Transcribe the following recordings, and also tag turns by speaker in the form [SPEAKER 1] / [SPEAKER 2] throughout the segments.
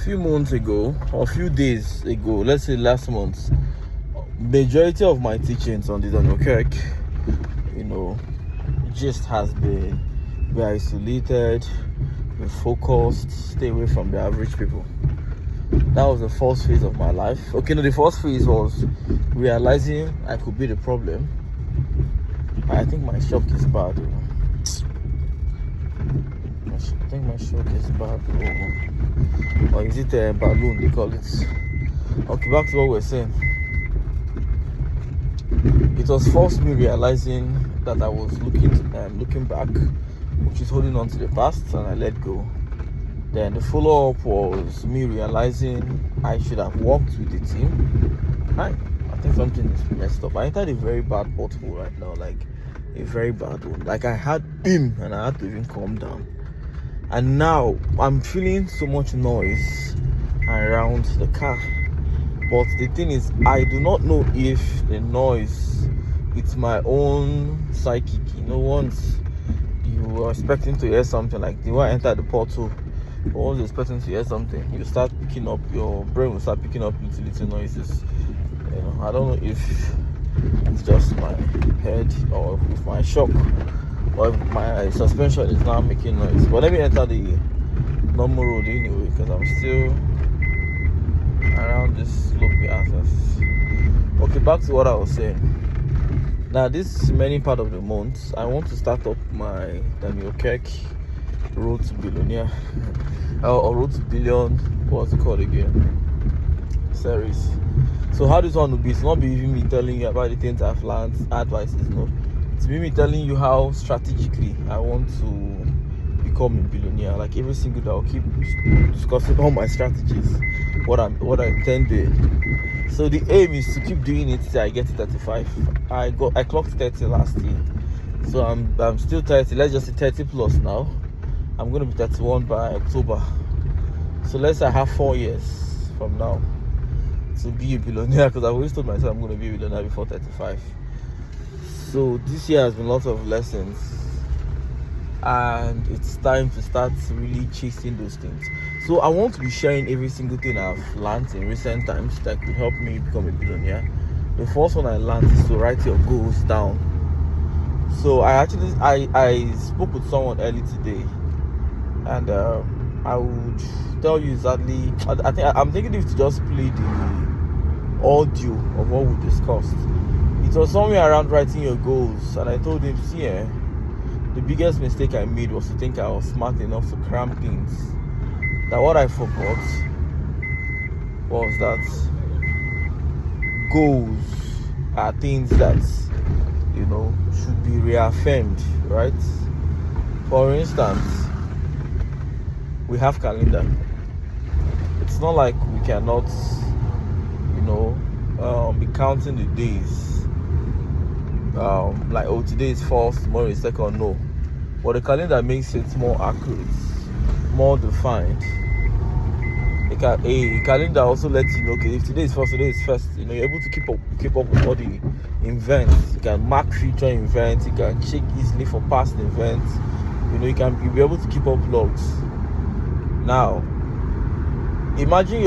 [SPEAKER 1] few months ago, or a few days ago, let's say last month, majority of my teachings on the Daniel Kirk, just has been very isolated, be focused, stay away from the average people. That was the first phase of my life. The first phase was realizing I could be the problem. I think my shock is bad. I think my shock is bad. Or is it a balloon they call it? Okay, back to what we're saying. It was first me realizing that I was looking back, which is holding on to the past, and I let go. Then the follow-up was me realizing I should have worked with the team. I think something is messed up. I entered a very bad pothole right now, like a very bad one. Like I had him and I had to even calm down. And now I'm feeling so much noise around the car. But the thing is, I do not know if the noise, it's my own psychic. Once you are expecting to hear something, like the one enter the portal, once you're expecting to hear something, you start picking up, your brain will start picking up little noises. I don't know if it's just my head or if my shock or if my suspension is now making noise. But let me enter the normal road anyway, because I'm still around this slopey access. Okay, back to what I was saying. Now, this remaining part of the month, I want to start up my Daniel Kirk Road to Billionaire or Road to Billion, what's it called again? Series. So how this one will be, it's not be even me telling you about the things I've learned, advices, no. It's me telling you how strategically I want to become a billionaire. Like every single day I'll keep discussing all my strategies, what I intend doing. So the aim is to keep doing it till I get to 35. I clocked 30 last year. So I'm still 30, let's just say 30 plus now. I'm gonna be 31 by October. So let's say I have 4 years from now to be a billionaire, because I've always told myself I'm gonna be a billionaire before 35. So this year has been lots of lessons, and it's time to start really chasing those things. So I want to be sharing every single thing I've learned in recent times that could help me become a billionaire. The first one I learned is to write your goals down. So I spoke with someone early today, and I would tell you exactly. I'm thinking if to just play the audio of what we discussed. It was somewhere around writing your goals, and I told him, see, the biggest mistake I made was to think I was smart enough to cram things. That what I forgot was that goals are things that should be reaffirmed, right? For instance, we have calendar. It's not like we cannot be counting the days, like today is first, tomorrow is second. No, but the calendar makes it more accurate, more defined. A calendar also lets you know, okay, if today is first, you're able to keep up with all the events. You can mark future events, you can check easily for past events. You'll be able to keep up logs. Now, imagine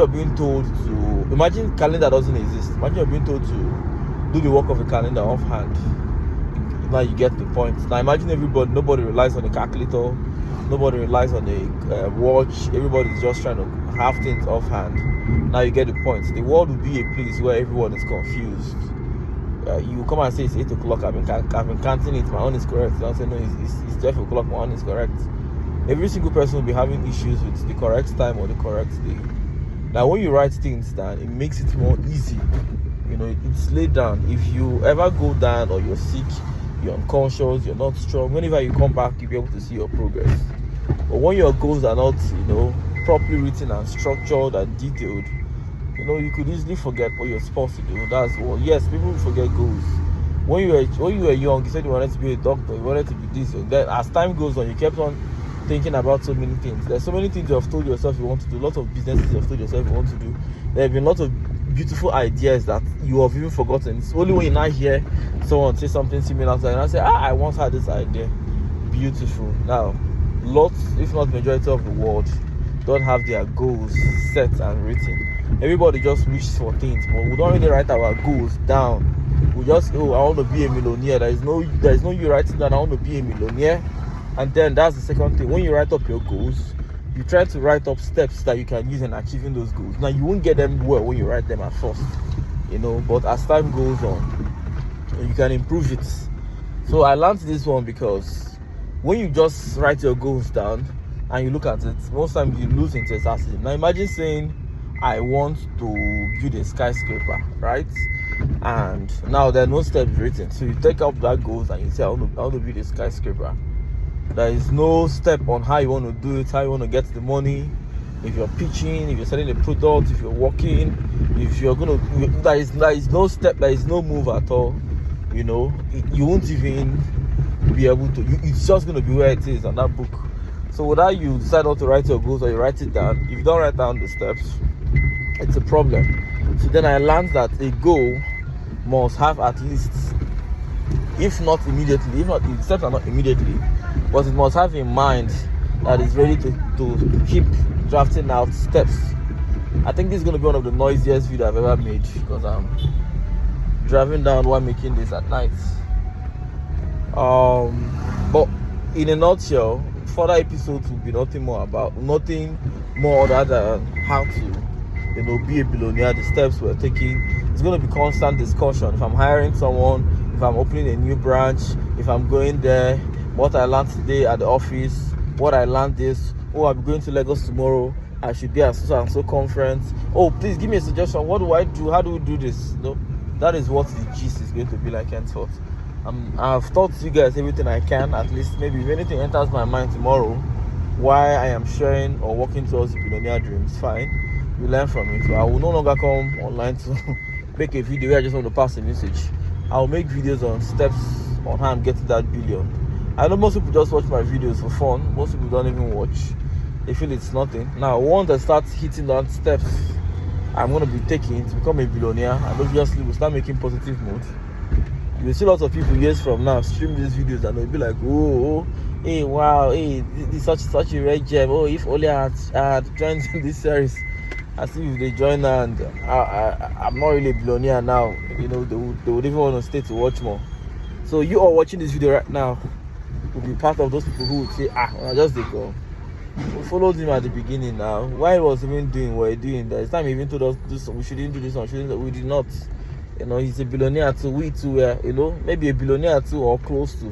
[SPEAKER 1] calendar doesn't exist. Imagine you're being told to do the work of a calendar offhand. Now you get the point. Now imagine nobody relies on a calculator, nobody relies on a watch. Everybody's just trying to have things offhand. Now you get the point. The world will be a place where everyone is confused. You come and say it's 8 o'clock. I've been counting it. My own is correct. I'll say no, it's 12 o'clock. My own is correct. Every single person will be having issues with the correct time or the correct day. Now when you write things down, it makes it more easy. It's laid down. If you ever go down or you're sick, you're unconscious, you're not strong, whenever you come back, you'll be able to see your progress. But when your goals are not properly written and structured and detailed, you could easily forget what you're supposed to do. Yes, people will forget goals. When you were young, you said you wanted to be a doctor, you wanted to be this, and then as time goes on, you kept on thinking about so many things. There's so many things you have told yourself you want to do, lots of businesses you have told yourself you want to do. There have been lots of beautiful ideas that you have even forgotten. It's only when you now hear someone say something similar to it, and I say, I once had this idea. Beautiful. Now, lots, if not majority of the world, don't have their goals set and written. Everybody just wishes for things, but we don't really write our goals down. We just, I want to be a millionaire. There is no you writing down, I want to be a millionaire. And then that's the second thing. When you write up your goals, you try to write up steps that you can use in achieving those goals. Now, you won't get them well when you write them at first, but as time goes on, you can improve it. So I learned this one because when you just write your goals down and you look at it, most times you lose enthusiasm. Now, imagine saying, I want to build a skyscraper, right? And now there are no steps written. So you take up that goals and you say, I want to build a skyscraper. There is no step on how you want to do it, how you want to get the money. If you're pitching, if you're selling a product, if you're working, if you're going to, there is no step, there is no move at all. You won't even be able to, it's just going to be where it is on that book. So whether you decide not to write your goals or you write it down, if you don't write down the steps, it's a problem. So then I learned that a goal must have at least, if not immediately, the steps are not immediately, but it must have in mind that it's ready to keep drafting out steps. I think this is going to be one of the noisiest videos I've ever made because I'm driving down while making this at night. But in a nutshell, further episodes will be nothing more other than how to be a billionaire, the steps we're taking. It's going to be constant discussion. If I'm hiring someone, if I'm opening a new branch, if I'm going there, what I learned today at the office, what I learned this, I'll be going to Lagos tomorrow, I should be at so and so conference. Please give me a suggestion. What do I do? How do we do this? That is what the gist is going to be like henceforth. I've taught you guys everything I can, at least. Maybe if anything enters my mind tomorrow, why I am sharing or working towards the billionaire dreams, fine. You learn from it. So I will no longer come online to make a video where I just want to pass a message. I will make videos on steps on how I'm getting that billion. I know most people just watch my videos for fun. Most people don't even watch. They feel it's nothing. Now, once I start hitting down steps I'm going to be taking to become a billionaire, and obviously we'll start making positive moves. You will see lots of people years from now stream these videos and they'll be like, hey, wow, hey, this is such a red gem. If only I had joined this series. As if they join and I'm not really a billionaire now. They would even want to stay to watch more. So you all watching this video right now will be part of those people who would say, I just did go. We followed him at the beginning now. Why he was even doing what he's doing? There's time he even told us we shouldn't do this one, we did not. He's a billionaire too. We too were, maybe a billionaire too or close to.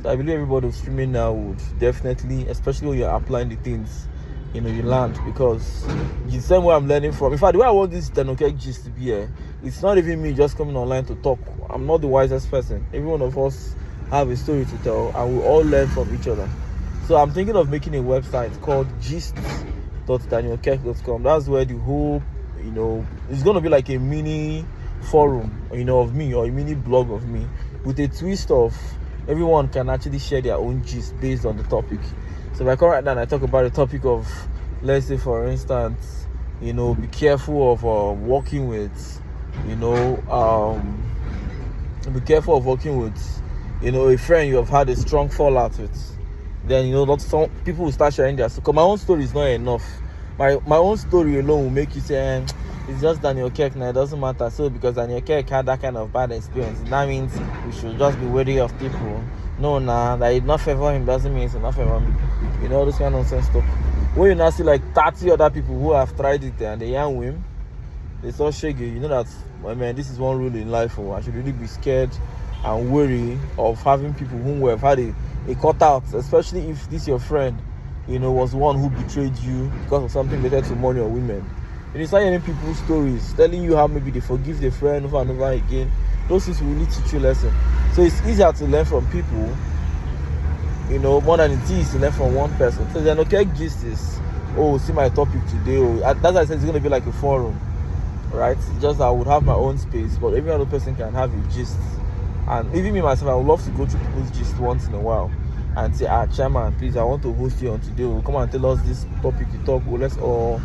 [SPEAKER 1] So I believe everybody who's streaming now would definitely, especially when you're applying the things, you learn, because the same way I'm learning from. In fact, the way I want this Tenokek gist to be it's not even me just coming online to talk. I'm not the wisest person. Every one of us have a story to tell, and we all learn from each other. So I'm thinking of making a website called gist.danielkek.com. That's where the whole, it's going to be like a mini forum, of me, or a mini blog of me, with a twist of everyone can actually share their own gist based on the topic. So if I come right now and I talk about the topic of, let's say for instance, be careful of working with, be careful of working with, a friend you have had a strong fallout with. Then some people will start sharing their story. Because my own story is not enough. My own story alone will make you say, it's just Daniel Kek now, it doesn't matter. So because Daniel Kek had that kind of bad experience, that means we should just be wary of people. No, that it not favor him doesn't mean it's not favor me. All this kind of nonsense stuff. When you now see like 30 other people who have tried it and they ain't win, they so shaggy. That, man, this is one rule in life. I should really be scared and wary of having people who have had a cut out, especially if this your friend, was one who betrayed you because of something related to money or women. You start hearing people's stories telling you how maybe they forgive their friend over and over again. Those things will really teach you a lesson. So it's easier to learn from people, more than it is to learn from one person. So then, gist is, see my topic today. That's why I said it's going to be like a forum, right? It's just that I would have my own space, but every other person can have a gist. And even me myself, I would love to go through people's gist once in a while and say, chairman, please, I want to host you on today. Come and tell us this topic you talk. Let's all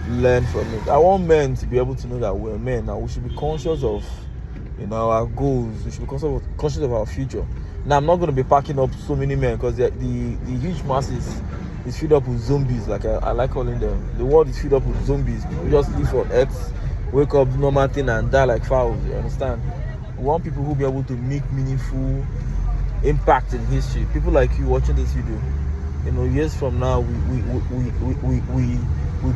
[SPEAKER 1] learn from it. I want men to be able to know that we're men and we should be conscious of our goals. We should be conscious of our future. Now, I'm not going to be packing up so many men because the huge masses is filled up with zombies, like I like calling them. The world is filled up with zombies. People just live on earth, wake up, normal thing, and die like fowls. You understand? We want people who be able to make meaningful impact in history. People like you watching this video, years from now, we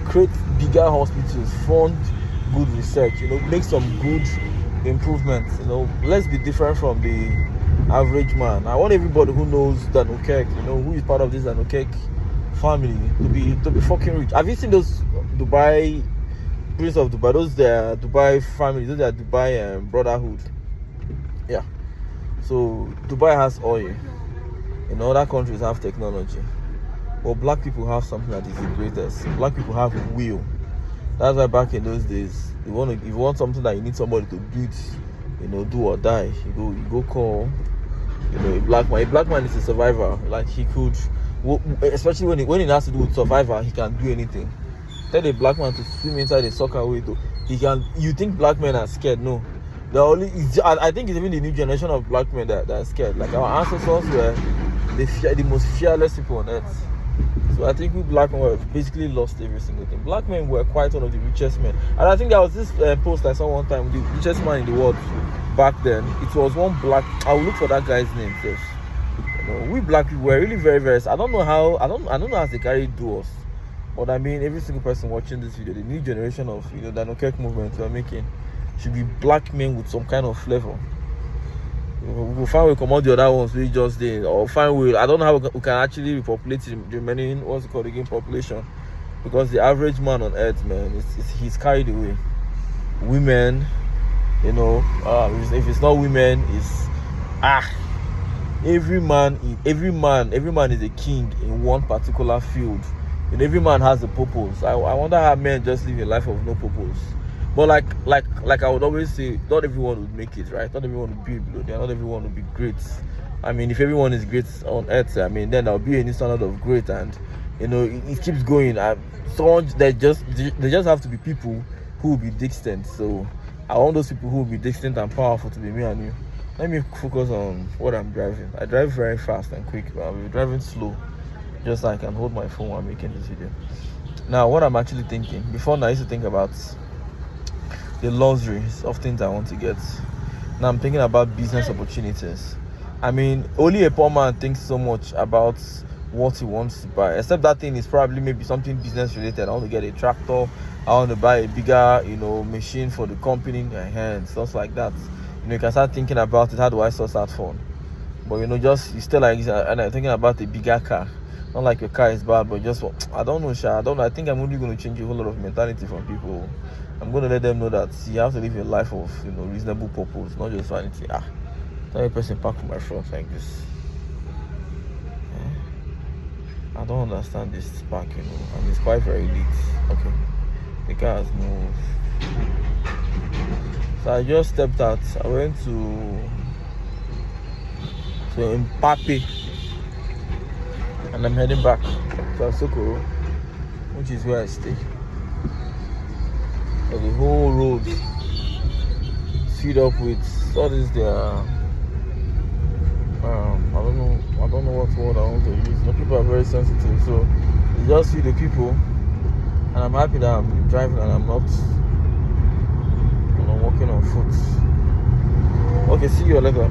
[SPEAKER 1] create bigger hospitals, fund good research, make some good improvements. Let's be different from the average man. I want everybody who knows Danokek, who is part of this Danokek family, to be fucking rich. Have you seen those Dubai, Prince of Dubai, those Dubai families, those are Dubai brotherhood? Yeah. So Dubai has oil. Other countries have technology, but black people have something that is the greatest. Black people have will. That's why back in those days, if you want something that you need somebody to build, do or die, you go call, a black man. A black man is a survivor. Like, he could, especially when it has to do with survivor, he can do anything. Tell a black man to swim inside a soccer way, he can. You think black men are scared? No. I think it's even the new generation of black men that are scared. Like, our ancestors were the most fearless people on earth. So I think we black men have basically lost every single thing. Black men were quite one of the richest men. And I think there was this post I saw one time, the richest man in the world back then. It was one black. I will look for that guy's name first. We black people were really very, very. I don't know how they carry do us. But I mean, every single person watching this video, the new generation of the Danokek movement we're making, should be black men with some kind of flavor. We'll find we come out the other ones we just did, or find we. I don't know how we can actually repopulate the remaining population, because the average man on earth, man, he's carried away. Women, if it's not women, it's every man is a king in one particular field, and every man has a purpose. I wonder how men just live a life of no purpose. But like I would always say, not everyone would make it, right? Not everyone would be below there. Not everyone would be great. I mean, if everyone is great on earth, I mean, then there'll be a new standard of great, and it keeps going. They just have to be people who will be distant. So I want those people who will be distant and powerful to be me and you. Let me focus on what I'm driving. I drive very fast and quick, but I'm driving slow, just so I can hold my phone while making this video. Now, what I'm actually thinking, before now I used to think about the luxuries of things I want to get. Now I'm thinking about business opportunities. I mean, only a poor man thinks so much about what he wants to buy, except that thing is probably maybe something business related. I want to get a tractor, I want to buy a bigger machine for the company and stuff like that. You can start thinking about it. How do I source that phone? But you still like, and I'm thinking about a bigger car. Not like your car is bad, but just I don't know, Sha. I think I'm only going to change a whole lot of mentality from people. I'm going to let them know that you have to live a life of reasonable purpose, not just vanity. Tell a person park my front like this. I don't understand this park, and it's quite very lit. Okay, the car has moved. So I just stepped out. I went to Mbappe, and I'm heading back to Asokoro, which is where I stay. So the whole road is filled up with all this I don't know what word I want to use. People are very sensitive, so you just see the people, and I'm happy that I'm driving and I'm not walking on foot. Okay, see you later.